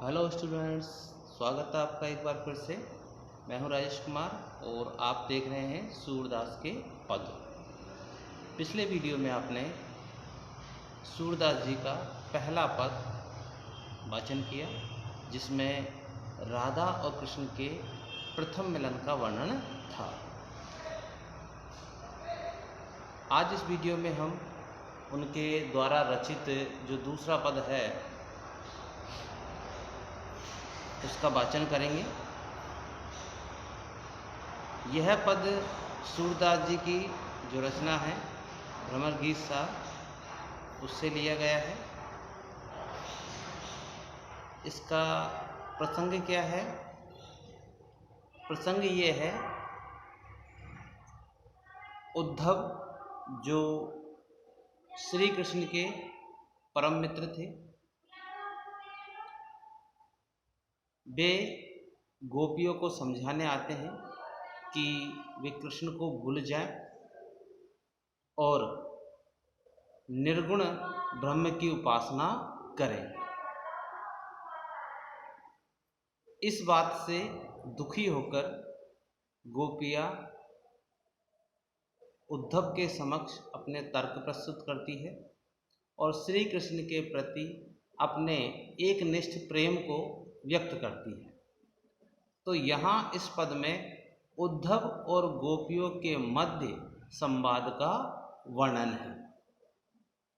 Hello students, स्वागत है आपका एक बार फिर से। मैं हूं राजेश कुमार और आप देख रहे हैं सूरदास के पद। पिछले वीडियो में आपने सूरदास जी का पहला पद वाचन किया, जिसमें राधा और कृष्ण के प्रथम मिलन का वर्णन था। आज इस वीडियो में हम उनके द्वारा रचित जो दूसरा पद है उसका वाचन करेंगे। यह पद सूरदास जी की जो रचना है भ्रमर गीत सा, उससे लिया गया है। इसका प्रसंग क्या है? प्रसंग ये है, उद्धव जो श्री कृष्ण के परम मित्र थे, वे गोपियों को समझाने आते हैं कि वे कृष्ण को भूल जाएं और निर्गुण ब्रह्म की उपासना करें। इस बात से दुखी होकर गोपियाँ उद्धव के समक्ष अपने तर्क प्रस्तुत करती है और श्री कृष्ण के प्रति अपने एक निष्ठ प्रेम को व्यक्त करती है। तो यहाँ इस पद में उद्धव और गोपियों के मध्य संवाद का वर्णन है।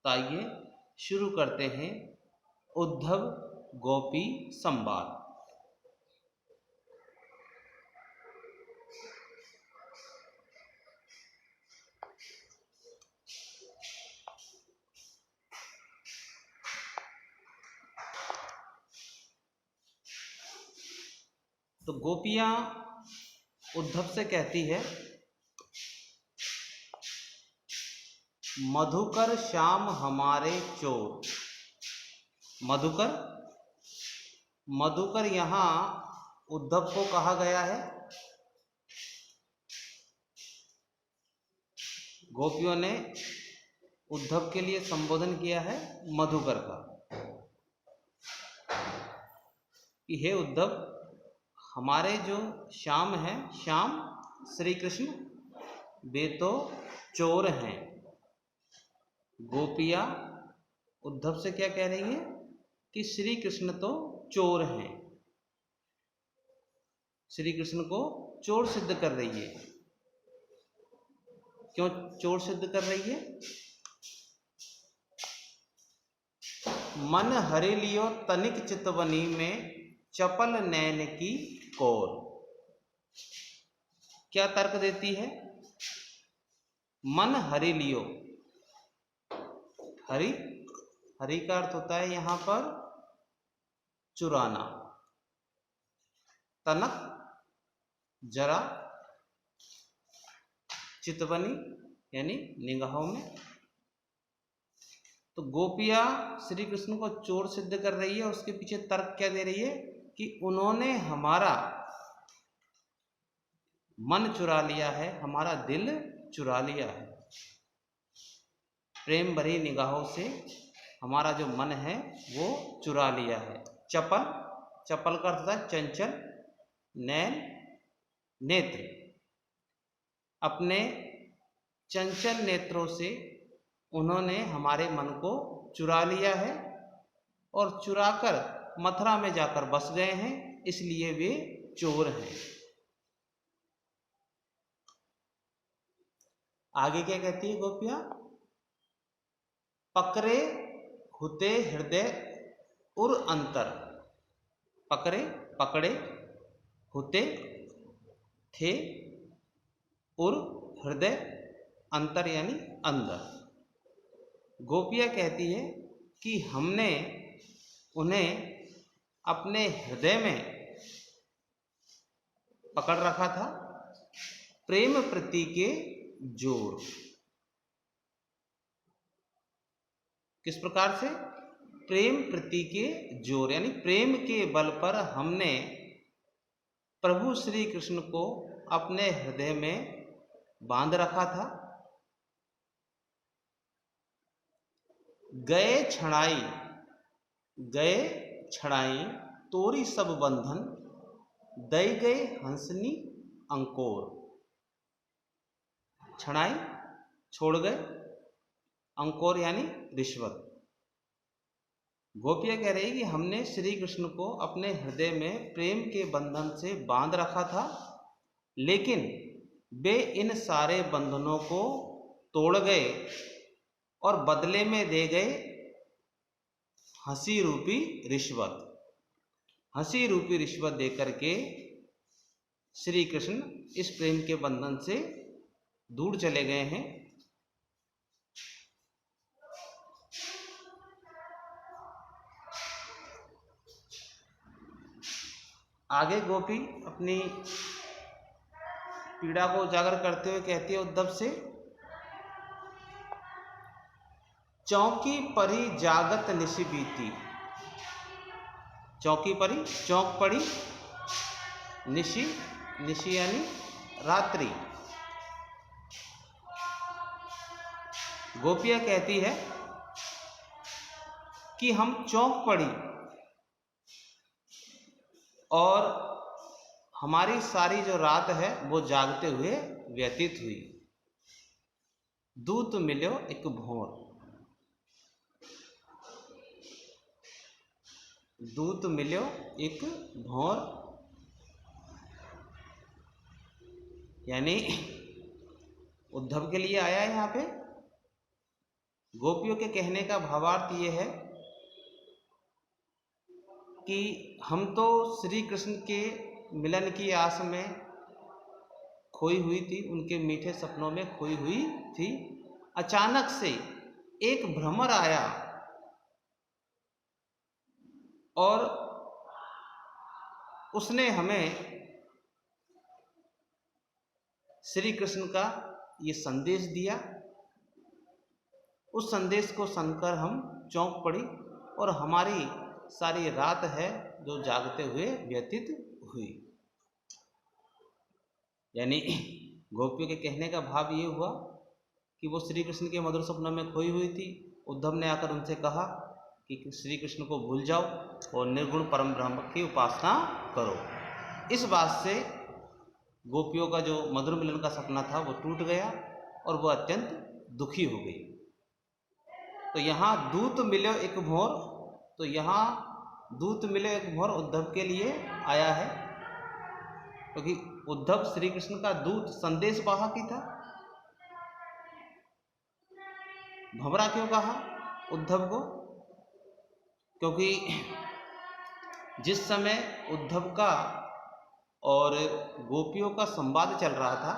तो आइए शुरू करते हैं उद्धव गोपी संवाद। तो गोपियाँ उद्धव से कहती है, मधुकर श्याम हमारे चोर। मधुकर, मधुकर यहाँ उद्धव को कहा गया है। गोपियों ने उद्धव के लिए संबोधन किया है मधुकर का कि हे उद्धव, हमारे जो श्याम हैं, श्याम श्री कृष्ण, वे तो चोर हैं। गोपियाँ उद्धव से क्या कह रही है कि श्री कृष्ण तो चोर हैं, श्री कृष्ण को चोर सिद्ध कर रही है। क्यों चोर सिद्ध कर रही है? मन हरि लियो तनिक चितवनी में चपल नैन की कोर। क्या तर्क देती है? मन हरि लियो, हरि, हरि का अर्थ होता है यहाँ पर चुराना, तनक जरा, चितवनी यानी निगाहों में। तो गोपियाँ श्री कृष्ण को चोर सिद्ध कर रही है। उसके पीछे तर्क क्या दे रही है कि उन्होंने हमारा मन चुरा लिया है, हमारा दिल चुरा लिया है। प्रेम भरी निगाहों से हमारा जो मन है वो चुरा लिया है। चपल, चपल का अर्थ है चंचल, नैन नेत्र, अपने चंचल नेत्रों से उन्होंने हमारे मन को चुरा लिया है और चुराकर मथुरा में जाकर बस गए हैं, इसलिए वे चोर हैं। आगे क्या कहती है गोपियाँ? पकड़े हुते हृदय उर अंतर। पकड़े, पकड़े, हुते थे, उर हृदय, अंतर यानी अंदर। गोपियाँ कहती है कि हमने उन्हें अपने हृदय में पकड़ रखा था, प्रेम प्रति के जोर। किस प्रकार से? प्रेम प्रति के जोर, यानी प्रेम के बल पर हमने प्रभु श्री कृष्ण को अपने हृदय में बांध रखा था। गए छड़ाई, गए छड़ाई तोरी सब बंधन, दई गए हंसनी अंकोर। छड़ाई छोड़ गए, अंकोर यानी रिश्वत। गोपियाँ कह रही कि हमने श्री कृष्ण को अपने हृदय में प्रेम के बंधन से बांध रखा था, लेकिन वे इन सारे बंधनों को तोड़ गए और बदले में दे गए हंसी रूपी रिश्वत। हंसी रूपी रिश्वत देकर के श्री कृष्ण इस प्रेम के बंधन से दूर चले गए हैं। आगे गोपी अपनी पीड़ा को उजागर करते हुए कहती है उद्धव से, चौकी परी जागत निशि बीती। चौकी परी, चौक पड़ी, निशि, निशि यानी रात्रि। गोपियाँ कहती है कि हम चौक पड़ी और हमारी सारी जो रात है वो जागते हुए व्यतीत हुई। दूत मिलो एक भोर, दूत मिलो एक भोर यानी उद्धव के लिए आया है। यहाँ पे गोपियों के कहने का भावार्थ ये है कि हम तो श्री कृष्ण के मिलन की आस में खोई हुई थी, उनके मीठे सपनों में खोई हुई थी। अचानक से एक भ्रमर आया और उसने हमें श्री कृष्ण का ये संदेश दिया। उस संदेश को सुनकर हम चौंक पड़ी और हमारी सारी रात है जो जागते हुए व्यतीत हुई। यानी गोपियों के कहने का भाव ये हुआ कि वो श्री कृष्ण के मधुर सपनों में खोई हुई थी। उद्धव ने आकर उनसे कहा कि श्री कृष्ण को भूल जाओ और निर्गुण परम ब्रह्म की उपासना करो। इस बात से गोपियों का जो मधुर मिलन का सपना था वो टूट गया और वो अत्यंत दुखी हो गई। तो यहाँ दूत मिलो एक भोर, तो यहाँ दूत मिलो एक भोर उद्धव के लिए आया है, क्योंकि उद्धव श्री कृष्ण का दूत संदेश वाहक ही था। भंवरा क्यों कहा उद्धव को? क्योंकि जिस समय उद्धव का और गोपियों का संवाद चल रहा था,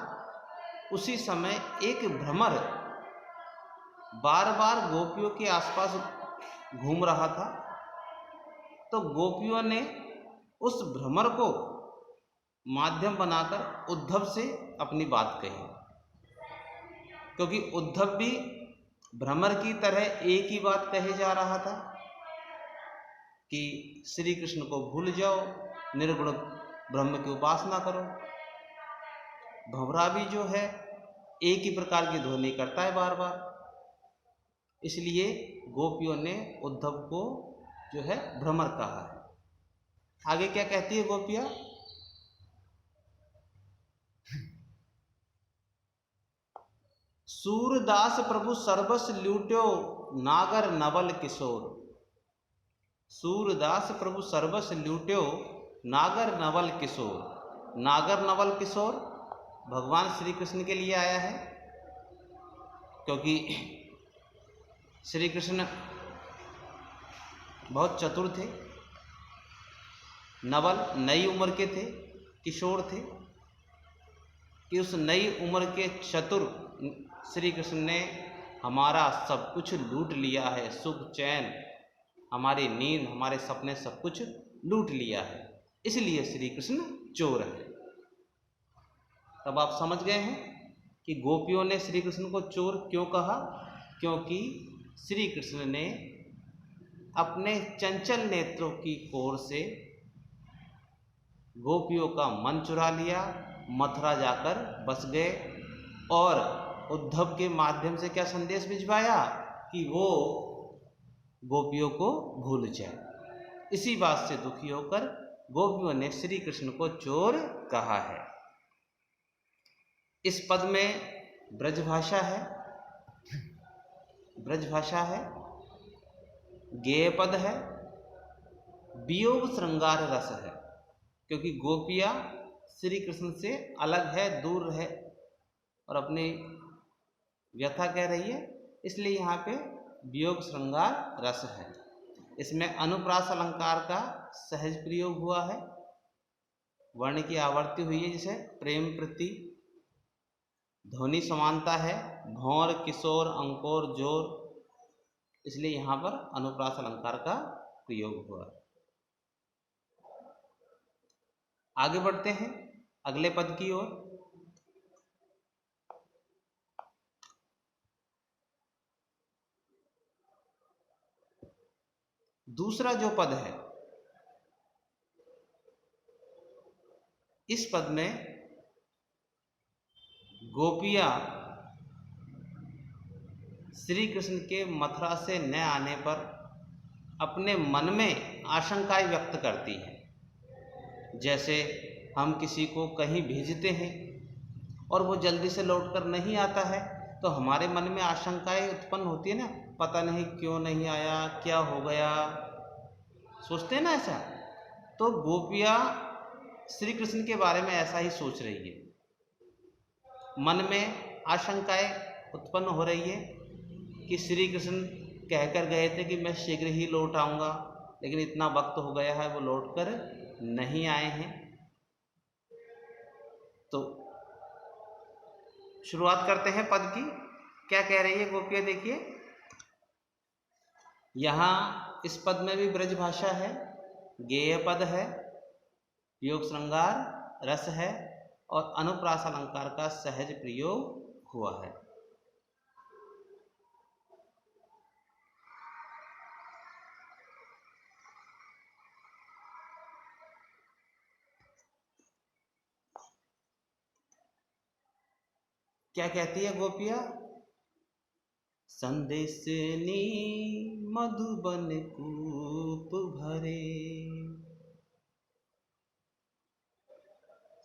उसी समय एक भ्रमर बार बार गोपियों के आसपास घूम रहा था। तो गोपियों ने उस भ्रमर को माध्यम बनाकर उद्धव से अपनी बात कही, क्योंकि उद्धव भी भ्रमर की तरह एक ही बात कहे जा रहा था कि श्री कृष्ण को भूल जाओ, निर्गुण ब्रह्म की उपासना करो। भंवरा भी जो है एक ही प्रकार की ध्वनि करता है बार बार। इसलिए गोपियों ने उद्धव को जो है भ्रमर कहा है। आगे क्या कहती है गोपियाँ? सूरदास प्रभु सर्वस लूट्यो नागर नवल किशोर। सूरदास प्रभु सर्वस लूट्यो नागर नवल किशोर। नागर नवल किशोर भगवान श्री कृष्ण के लिए आया है, क्योंकि श्री कृष्ण बहुत चतुर थे, नवल नई उम्र के थे, किशोर थे, कि उस नई उम्र के चतुर श्री कृष्ण ने हमारा सब कुछ लूट लिया है। सुख चैन, हमारी नींद, हमारे सपने, सब कुछ लूट लिया है। इसलिए श्री कृष्ण चोर है। तब आप समझ गए हैं कि गोपियों ने श्री कृष्ण को चोर क्यों कहा? क्योंकि श्री कृष्ण ने अपने चंचल नेत्रों की कोर से गोपियों का मन चुरा लिया, मथुरा जाकर बस गए और उद्धव के माध्यम से क्या संदेश भिजवाया कि वो गोपियों को भूल जाए। इसी बात से दुखी होकर गोपियों ने श्री कृष्ण को चोर कहा है। इस पद में ब्रजभाषा है, गेय पद है, वियोग श्रृंगार रस है, क्योंकि गोपियाँ श्री कृष्ण से अलग है, दूर है और अपनी व्यथा कह रही है, इसलिए यहाँ पे वियोग श्रृंगार रस है। इसमें अनुप्रास अलंकार का सहज प्रयोग हुआ है, वर्ण की आवर्ती हुई है, जिसे प्रेम प्रति, ध्वनि समानता है, भौर, किशोर, अंकोर, जोर, इसलिए यहाँ पर अनुप्रास अलंकार का प्रयोग हुआ। आगे बढ़ते हैं अगले पद की ओर। दूसरा जो पद है, इस पद में गोपियाँ श्री कृष्ण के मथुरा से न आने पर अपने मन में आशंकाएं व्यक्त करती हैं। जैसे हम किसी को कहीं भेजते हैं और वो जल्दी से लौटकर नहीं आता है, तो हमारे मन में आशंकाएं उत्पन्न होती है ना, पता नहीं क्यों नहीं आया, क्या हो गया, सोचते हैं ना ऐसा। तो गोपियाँ श्री कृष्ण के बारे में ऐसा ही सोच रही है, मन में आशंकाएं उत्पन्न हो रही है कि श्री कृष्ण कहकर गए थे कि मैं शीघ्र ही लौट आऊँगा, लेकिन इतना वक्त हो गया है, वो लौट कर नहीं आए हैं। तो शुरुआत करते हैं पद की, क्या कह रही है गोपियाँ, देखिए। यहाँ इस पद में भी ब्रज भाषा है, गेय पद है, योग श्रृंगार रस है और अनुप्रास अलंकार का सहज प्रयोग हुआ है। क्या कहती है गोपियाँ? संदेशनी मधुबन कूप भरे,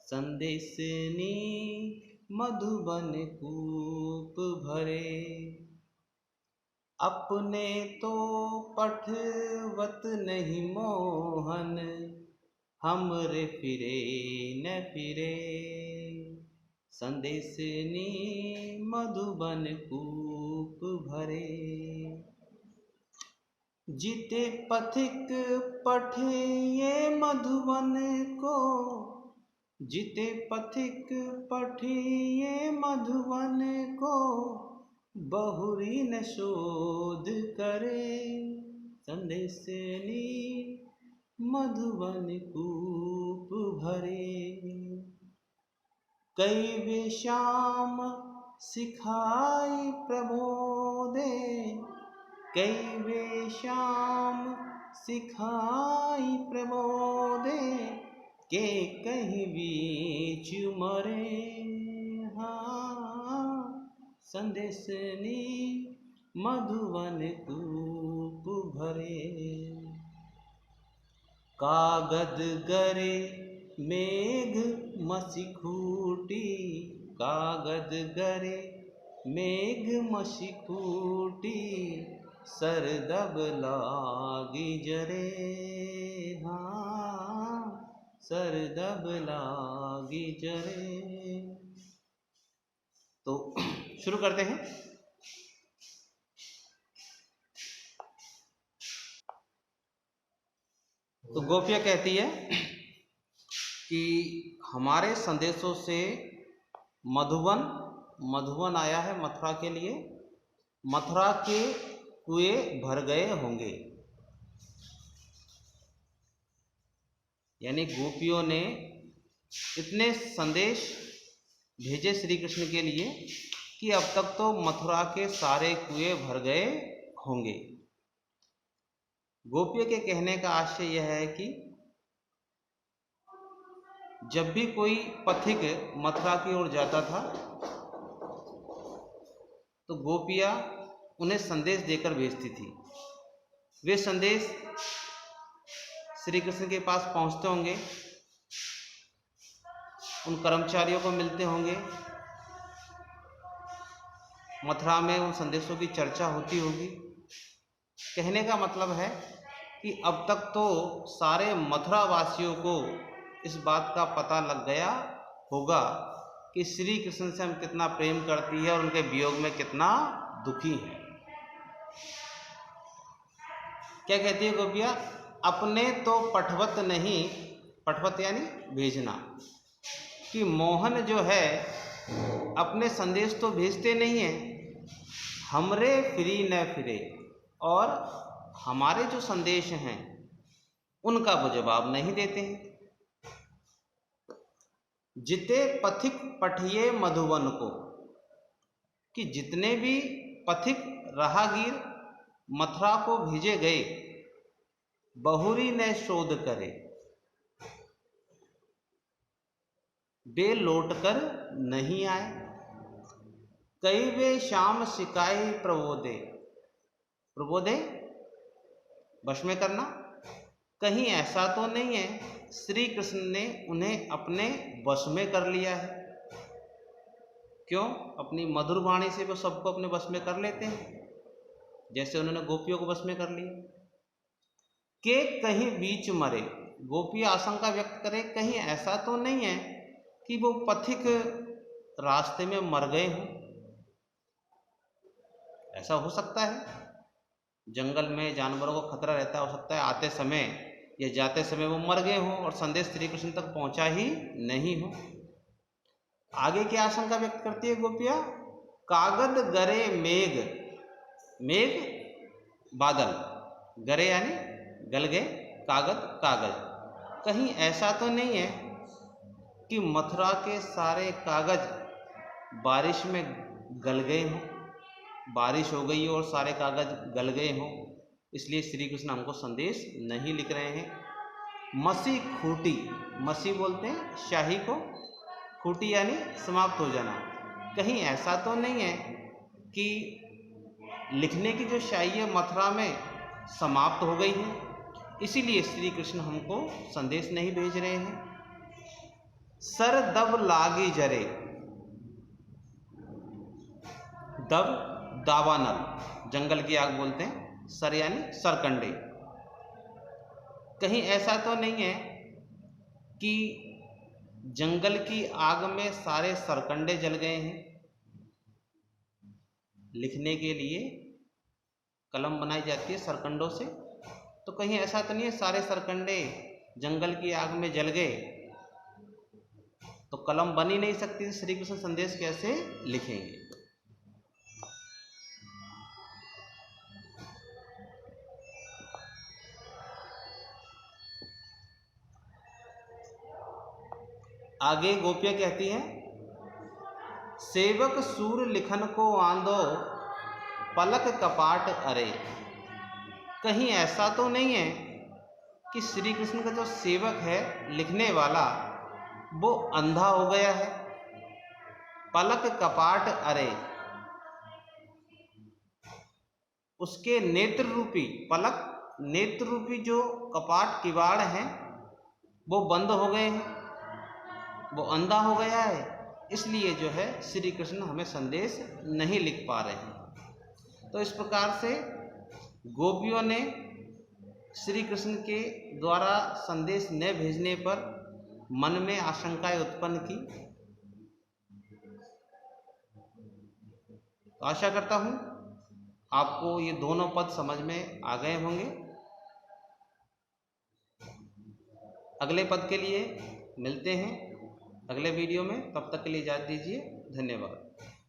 संदेशनी मधुबन कूप भरे, अपने तो पठवत नहीं मोहन, हमरे फिरे न फिरे। संदेशनी मधुबन कूप भरे, जिते पथिक पठे ये मधुबन को, जिते पथिक पठे ये मधुबन को, बहुरी न शोध करे। संदेशनी मधुबन कूप भरे, कई वे श्याम सिखाई प्रबोधे, कई वे श्याम सिखाई प्रबोधे, के कहीं बीच मरे। हाँ, संदेशनी मधुबन कूप भरे, कागद गरे मेघ मसीखूटी, कागद गरे मेघ मसीखूटी, सरदब लागी जरे। हाँ, सरदब लागी जरे। तो शुरू करते हैं। तो गोपियाँ कहती है कि हमारे संदेशों से मधुबन आया है मथुरा के लिए, मथुरा के कुएं भर गए होंगे। यानी गोपियों ने इतने संदेश भेजे श्री कृष्ण के लिए कि अब तक तो मथुरा के सारे कुएं भर गए होंगे। गोपियों के कहने का आशय यह है कि जब भी कोई पथिक मथुरा की ओर जाता था तो गोपियाँ उन्हें संदेश देकर भेजती थी। वे संदेश श्री कृष्ण के पास पहुंचते होंगे, उन कर्मचारियों को मिलते होंगे, मथुरा में उन संदेशों की चर्चा होती होगी। कहने का मतलब है कि अब तक तो सारे मथुरा वासियों को इस बात का पता लग गया होगा कि श्री कृष्ण से हम कितना प्रेम करती है और उनके वियोग में कितना दुखी है। क्या कहती है गोपिया? अपने तो पठवत नहीं, पठवत यानी भेजना, कि मोहन जो है अपने संदेश तो भेजते नहीं हैं, हमरे फिरी न फिरे, और हमारे जो संदेश हैं उनका वो जवाब नहीं देते हैं। जिते पथिक पठिए मधुवन को, कि जितने भी पथिक राहगीर मथुरा को भेजे गए, बहुरी ने शोध करे, वे लौट कर नहीं आए। कई वे शाम शिकाई प्रबोधे, प्रबोधे वश में करना, कहीं ऐसा तो नहीं है श्री कृष्ण ने उन्हें अपने वश में कर लिया है? क्यों? अपनी मधुर वाणी से वो सबको अपने वश में कर लेते हैं, जैसे उन्होंने गोपियों को वश में कर लिया। के कहीं बीच मरे, गोपी आशंका व्यक्त करे कहीं ऐसा तो नहीं है कि वो पथिक रास्ते में मर गए हों। ऐसा हो सकता है, जंगल में जानवरों को खतरा रहता है, हो सकता है आते समय या जाते समय वो मर गए हों और संदेश श्री कृष्ण तक पहुंचा ही नहीं हो। आगे क्या आशंका व्यक्त करती है गोपिया? कागद गरे मेघ, मेघ बादल, गरे यानी गल गए, कागद कागज, कहीं ऐसा तो नहीं है कि मथुरा के सारे कागज बारिश में गल गए हों, बारिश हो गई और सारे कागज गल गए हों, इसलिए श्री कृष्ण हमको संदेश नहीं लिख रहे हैं। मसी खूटी, मसी बोलते हैं शाही को, खूटी यानी समाप्त हो जाना, कहीं ऐसा तो नहीं है कि लिखने की जो शाही है मथुरा में समाप्त हो गई है, इसीलिए श्री कृष्ण हमको संदेश नहीं भेज रहे हैं। सर दब लागी जरे, दब दावानल, जंगल की आग बोलते हैं, सर यानी सरकंडे, कहीं ऐसा तो नहीं है कि जंगल की आग में सारे सरकंडे जल गए हैं। लिखने के लिए कलम बनाई जाती है सरकंडों से, तो कहीं ऐसा तो नहीं है सारे सरकंडे जंगल की आग में जल गए, तो कलम बन ही नहीं सकती, श्री कृष्ण संदेश कैसे लिखेंगे? आगे गोपियां कहती हैं, सेवक सूर लिखन को आंदो पलक कपाट अरे, कहीं ऐसा तो नहीं है कि श्री कृष्ण का जो सेवक है लिखने वाला वो अंधा हो गया है? पलक कपाट अरे, उसके नेत्र रूपी, पलक नेत्र रूपी जो कपाट किवाड़ हैं वो बंद हो गए हैं, वो अंधा हो गया है, इसलिए जो है श्री कृष्ण हमें संदेश नहीं लिख पा रहे हैं। तो इस प्रकार से गोपियों ने श्री कृष्ण के द्वारा संदेश न भेजने पर मन में आशंकाएं उत्पन्न की। तो आशा करता हूँ आपको ये दोनों पद समझ में आ गए होंगे। अगले पद के लिए मिलते हैं अगले वीडियो में, तब तक के लिए इजाज़त दीजिए। धन्यवाद।